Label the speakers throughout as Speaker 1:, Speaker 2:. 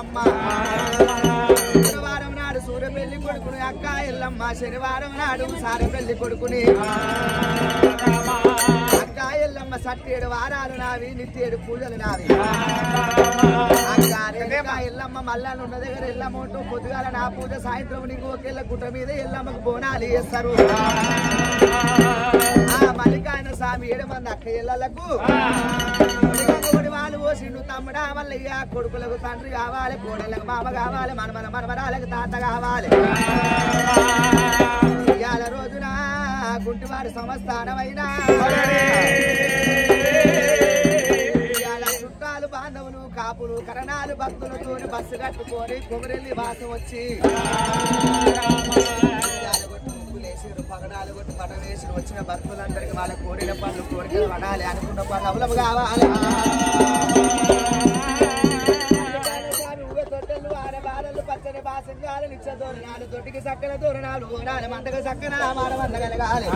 Speaker 1: ఎల్లమ్మ శనివారం నాడు సూర్యపల్లి కొడుకుని అక్క ఎల్లమ్మ శనివారం నాడు సారపల్లి కొడుకుని అక్క ఎల్లమ్మ సట్టేడు వారాలు నావి నిత్యేడు పూజలు నావి అక్క ఎల్లమ్మ మల్లాను ఉన్న దగ్గర ఎల్లమ్మ పొద్దుగాల నా పూజ సాయంత్రం నీకు ఒకేళ్ళ గుట్ట మీద ఎల్లమ్మకు బోనాలు చేస్తారు ఆ మల్లికాయన స్వామి 7 మంది అక్క ఎల్లలకు వాళ్ళు పోసిండు తమ్ముడా మల్లయ్య కొడుకులకు తండ్రి కావాలి కోడళ్ళకు మామ కావాలి మనమరాలకు తాత కావాలి ఇవాళ రోజున గుంటివారి సంస్థానమైనా ఇవాళ చుట్టాలు బాంధవులు కాపులు కరణాలు భక్తులతో బస్సు కట్టుకొని కొమరెల్లి వాసం వచ్చి పగడాలు కొట్టి పట వేసి వచ్చిన భక్తులందరికీ వాళ్ళ కోరిన పనులు కోరికలు పడాలి అనుకున్న పనులు అవలము కావాలి తొట్టెలు ఆరబాలలు పచ్చని బాసంగాలు నిచ్చ దూరణాలు తొట్టికి చక్కన దూరణాలు ఓనాలి మంటకు చక్కన మానవందగలగాలి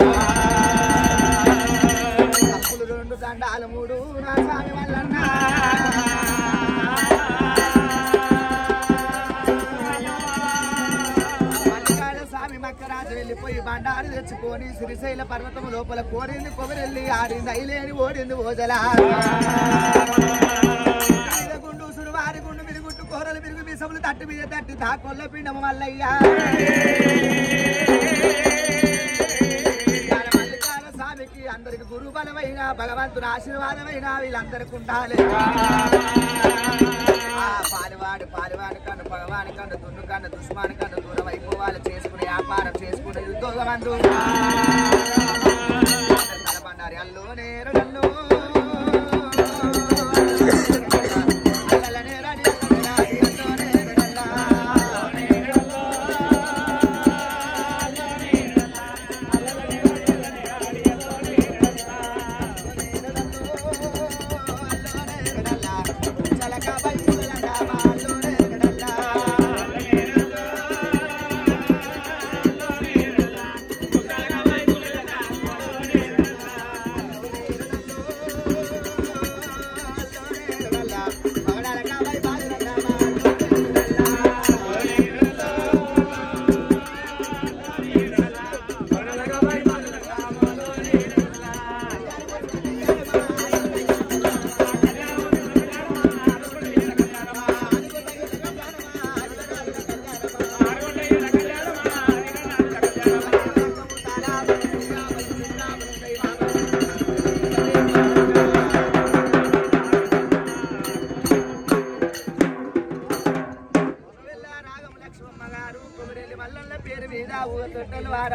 Speaker 1: అప్పులు 2 దండాలు 3 నా స్వామి వల్లన్నా మక్కరాజు వెళ్ళిపోయి బండారు తెచ్చుకొని శ్రీశైల పర్వతం లోపల కోరింది కొమరెల్లి ఆడింది అయిలేని ఓడింది ఓజలా గుండు సురువారి గుండు మిరుగుట్టు కూరలు మిరుగు మిసములు తట్టు మీద తట్టి తాకొల్ల పిండము మల్లయ్యా మల్లికాల స్వామికి అందరికి గురు బలమైన భగవంతుని ఆశీర్వాదమైన వీళ్ళందరికి ఉండాలి పాలివాడి కన్ను పగవాని కన్ను దున్ను కన్ను దుష్మాని కన్ను దూరం అయిపోవాలి చేసుకునే వ్యాపారం చేసుకునే ఉద్యోగమందు తలబండారి అల్లు నేరుగల్లు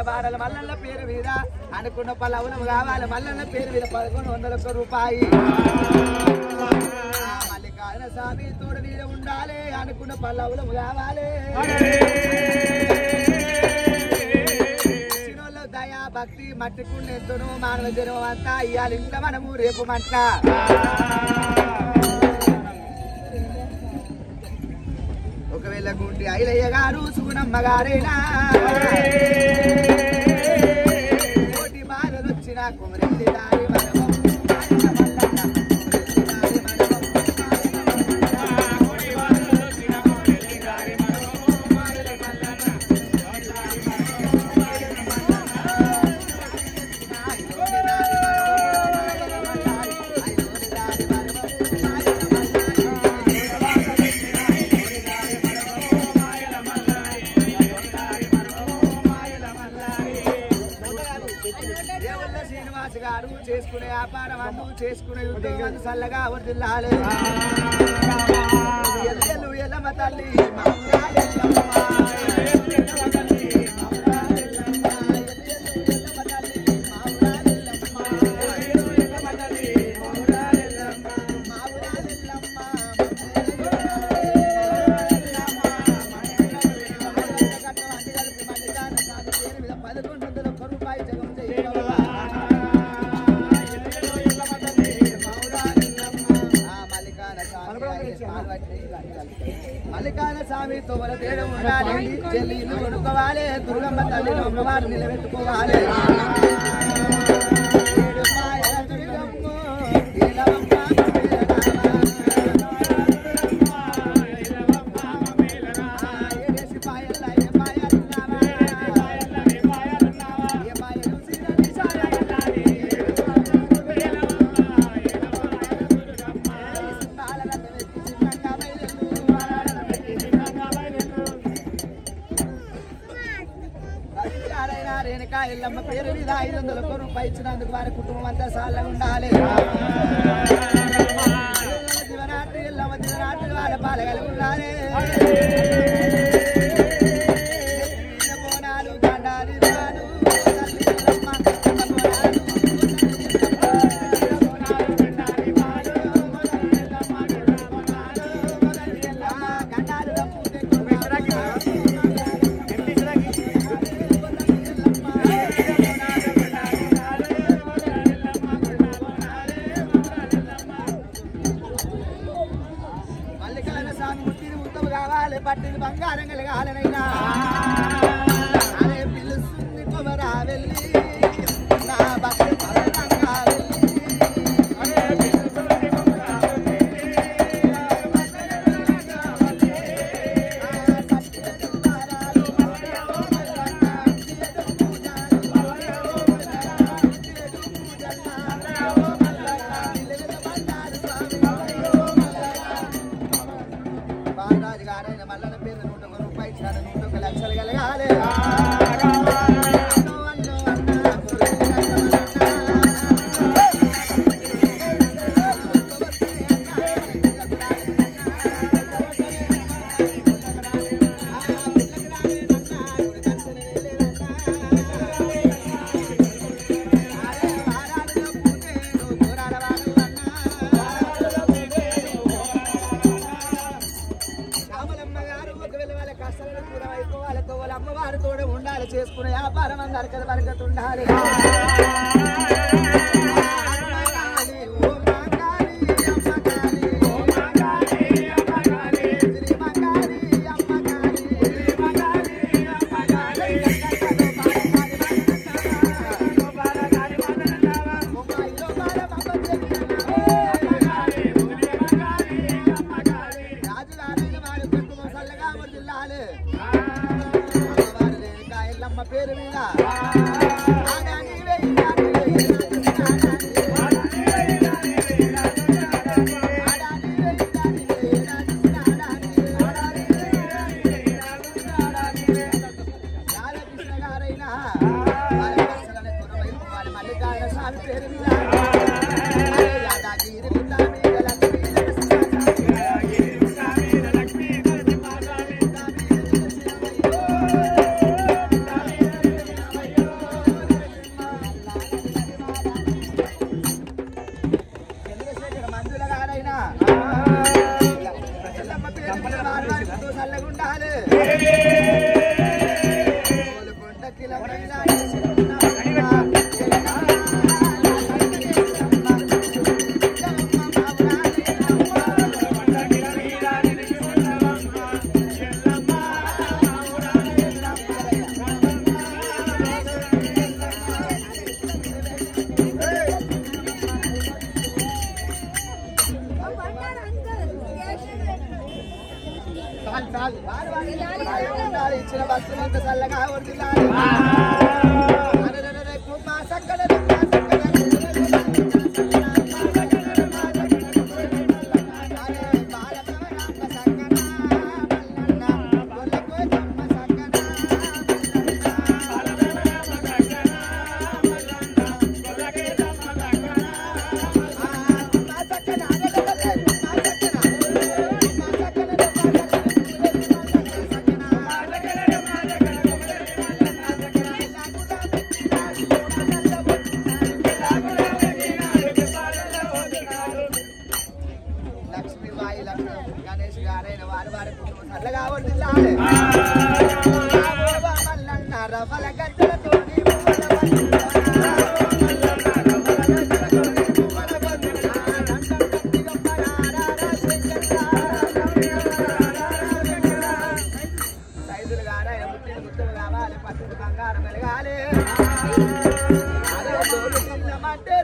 Speaker 1: బారల మల్లన్న పేరు మీద అనుకున్న పల్లవులు కావాలి మల్లన్న పేరు మీద 1100 రూపాయి మల్లికార్జున స్వామి తోడు మీద ఉండాలి అనుకున్న పల్లవులు కావాలి చిన్నోళ్ళ దయా భక్తి మట్టికుండెంతును మానవ జన్మం అంతా ఇయ్యాలి ఇంకా మనము రేపు మంట ఒకవేళ గుండి ఐలయ్య గారు సుగుణమ్మ గారేనా కోటి బాధలు వచ్చిన కొమరెల్లి దారి మనము చేసుకునే వ్యాపారం అందు చేసుకునే ఉద్యోగం చల్లగా వర్దిల్లాలి ఎల్లెలు ఎల్లమ్మ తల్లి మల్లికార్జున స్వామి తోమల తేడం ఉండాలి చెల్లిని కొనుక్కోవాలి దుర్గమ్మ తల్లి అమ్మవారు నిలబెట్టుకోవాలి ఎల్లమ్మ పేరు మీద 500 రూపాయలు ఇచ్చినందుకు వారి కుటుంబం అంతా సార్లు ఉండాలి. దివరాత్రి ఎల్లమ్మ దివరాత్రి వాళ్ళ పాలగలు ఉండాలి. బోనాలు దండాలి రాను పట్టిన బంగారం కలగాలనైనా అరే పిలుస్తుంది కొమరా వెళ్ళి నా భక్తి పరంగా అమ్మవారి తోడ ఉండాలి. చేసుకునే వ్యాపారం అందరికీ బరకతు ఉండాలి. పేరు మీద రాధాకృష్ణ గారైనా మల్లికార్జున స్వామి పేరు మీద యాదాగిరి ఇచ్చిన భక్తులంతా చల్లగా వర్ధిల్లాలి. గణేష్ గారైన వారి వారి కుటుంబం చల్లగా వర్ధిల్లాలి. రవల గద్దలతో సైదులు గారైన ముట్టిన ముట్టలు కావాలి. పత్తి బంగారం వెలగాలి. అంటే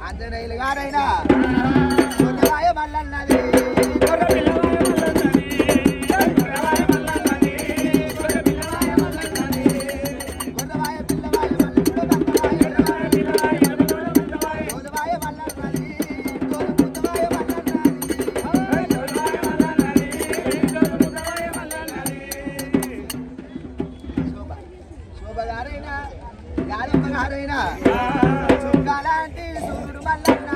Speaker 1: ఆంజనేయులు గారైనా కొరవాయ మల్లన్నది శోభ గారైనా యాదమ్మ గారైనా చుక్కాలాంటి సూర్యుడు మల్లన్న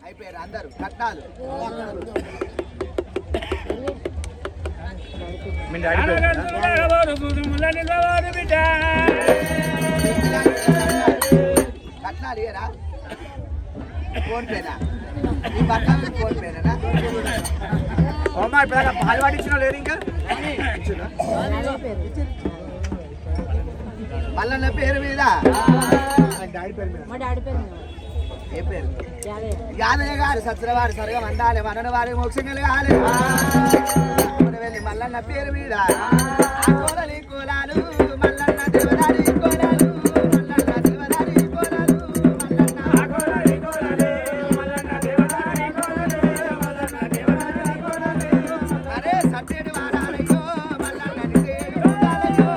Speaker 1: అయిపోయారు అందరు కట్టాలు కట్నాలు ఇయరా ఫోన్ పేనా ఈ బట్టలు ఫోన్ పేనా అమ్మా ఇప్పుడు పాలు పాటించిన లేరు ఇంకా మల్లన్న పేరు మీద ఏ పేరు యాదయ్య గారు సత్రవారు సరిగా వండాలి మనని వారి మోక్షం కలగాలి వెళ్ళి మల్లన్న పేరు మీద కోడలి కోలాలు మల్లన్న దేవదారి కోలాలు మల్లన్న దేవదారి కోలాలు అరే సత్యుడు వారాలయ్యో మల్లన్న నిసేడు కోలాలయ్యో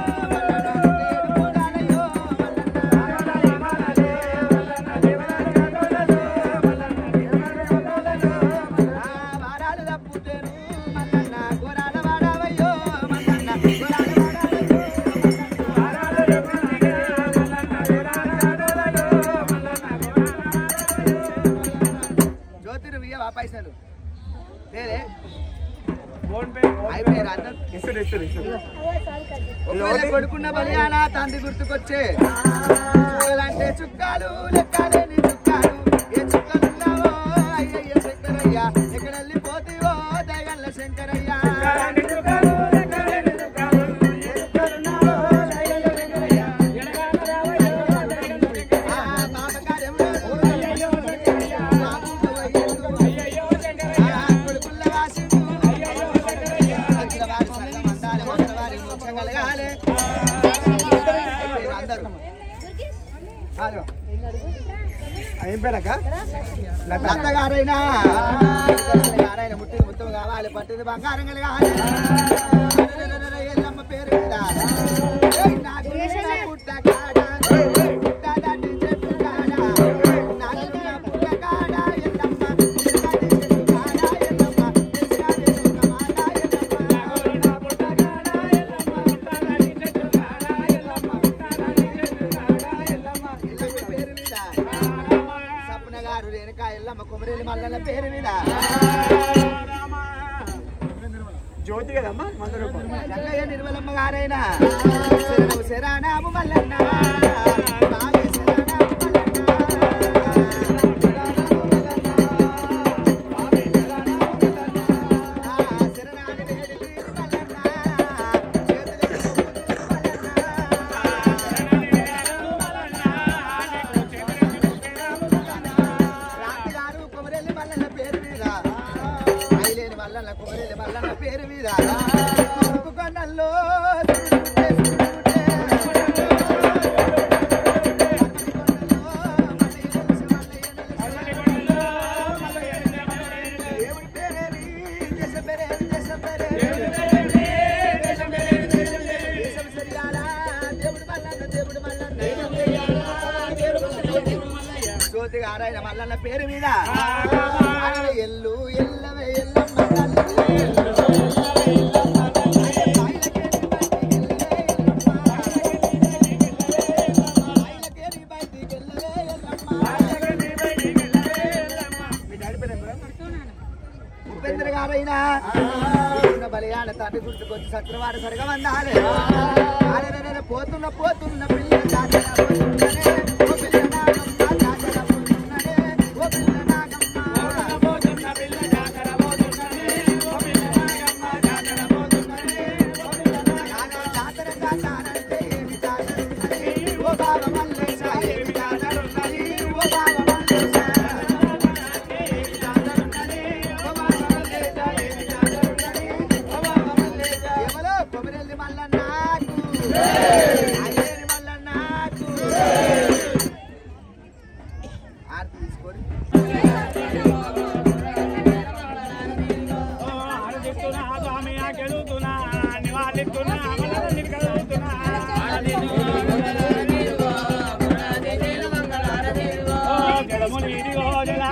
Speaker 1: అయిపోయారు అందరూ. కొడుకున్న బలియాన తండ్రి గుర్తుకొచ్చే చుక్కలంటే చుక్కాలు లెక్కలేని చుక్కాలు ఏ చుక్కలున్నావో అయ్యయ్య శంకరయ్య ఎక్కడ వెళ్ళిపోతావో దయగల్ల శంకరయ్య అత్తగారైనా ముట్టిది ముత్తు కావాలి పట్టిది బంగారం కావాలి ఎల్లమ్మ పేరు కుమరేలి మల్లన్న పేరు మీద జ్యోతి కదమ్మా రంగయ్య నిర్మలమ్మ గారైనా శరానాము మల్లన్న పేరు మీద కొనల్లో జ్యోతి గారైన మల్లన్న పేరు మీద ఎల్లు ఎల్లవే ఎల్లమ్మ ఉపేంద్ర గారైనా బలియాన తండ్రి గుర్తుకొచ్చి సత్రవాడు సరిగా వందాలి పోతున్న పోతున్న పిల్ల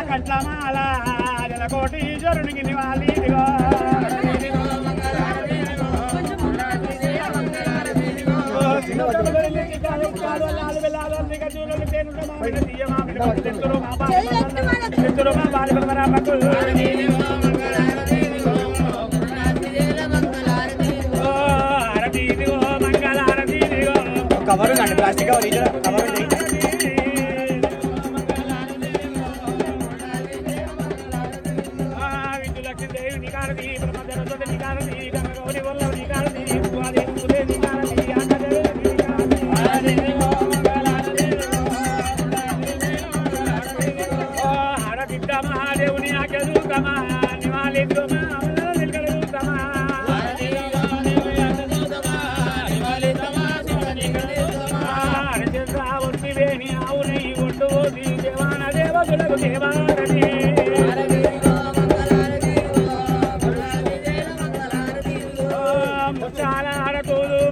Speaker 1: కట్లమాల జలకోటీశ్వరునికి నివాళిదిగో కవరు ప్లాస్టిక్ కవర్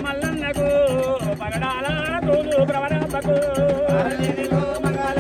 Speaker 1: మల్లన్నకు పగడాల ప్రవణకు మంగళ